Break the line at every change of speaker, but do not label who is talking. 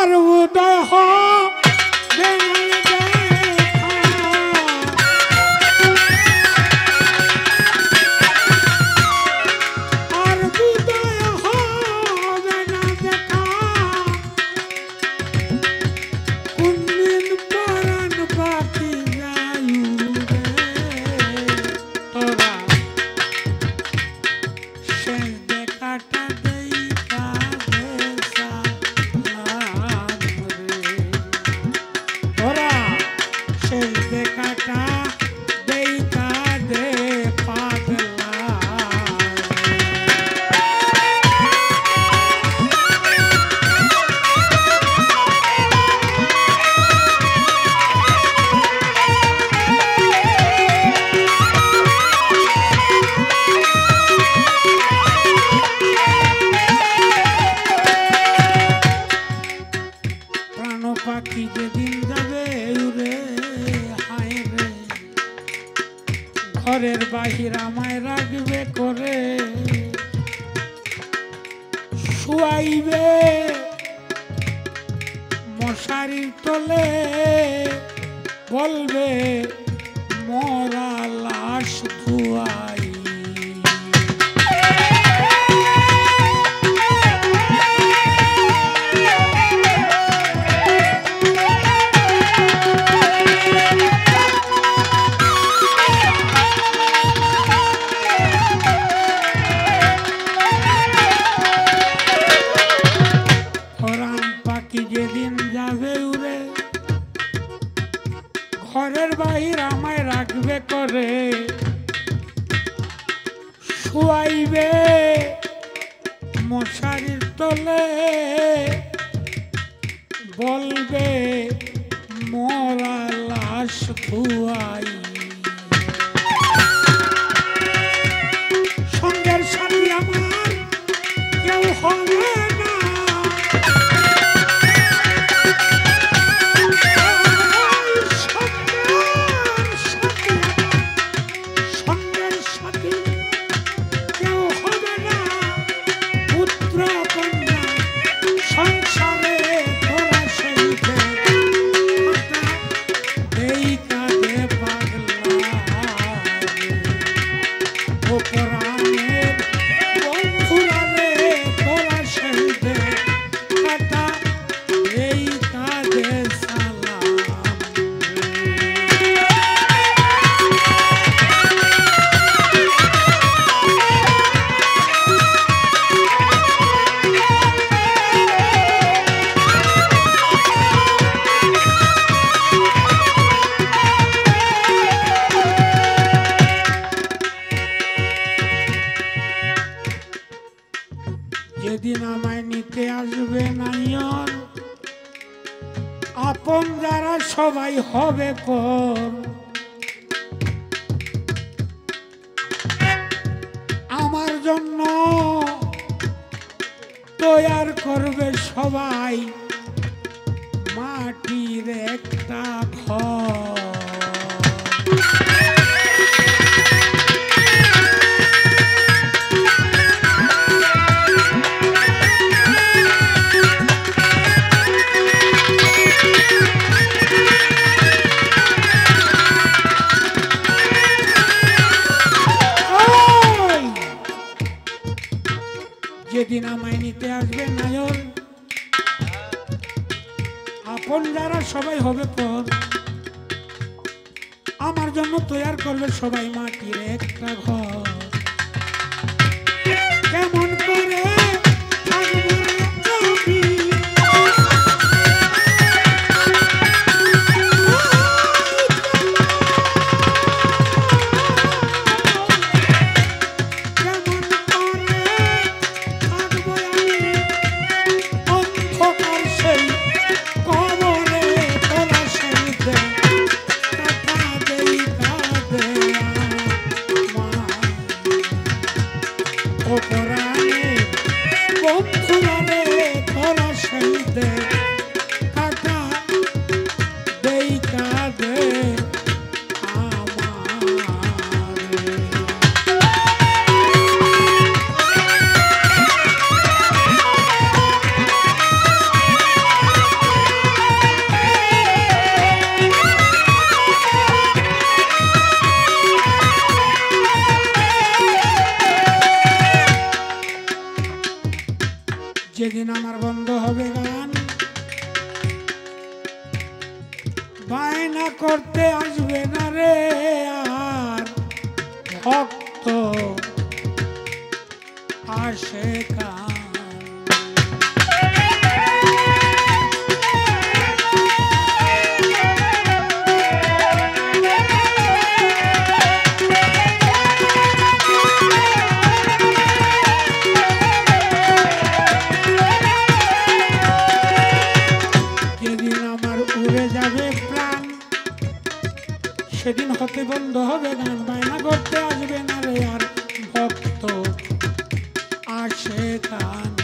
আর উদয় হবে আর উদয় হবে না দেখা কোনদিন পরাণ বাকি যাইবে তোরা সেই দেখাটা দেইখা দেশা তোরা সেই দেখাটা দেইখা দে পাগলা প্রাণ পাখি যেদিন যাবে উড়ে হায় রে ঘরের বাহির আমায় রাখবে করে শুয়াইবে মশারির তলে বলবে মরা লাশ ধুয়াই যেদিন যাবে উড়ে ঘরের বাহির আমায় রাখবে করে শুয়াইবে মশারির তলে বলবে মরা লাশ ধুয়াই সঙ্গের সাথী আমার কেউ হবে না যেদিন আমায় নিতে আসবে নাইয়ন আপন যারা সবাই হবে পর আমার জন্য তৈয়ার করবে সবাই মাটির একটা ঘর যেদিন আমায় নিতে আসবে নায়র আপন যারা সবাই হবে পর আমার জন্য তৈয়ার করবে সবাই মাটির একটা ঘর কেমন করে যেদিন আমার বন্ধ হবে গান, বায়না করতে আসবে না রে আর ভক্ত আশেকান। সেদিন হতে বন্ধ হবে গান, বায়না করতে আসবে না রে আর ভক্ত আশেকান।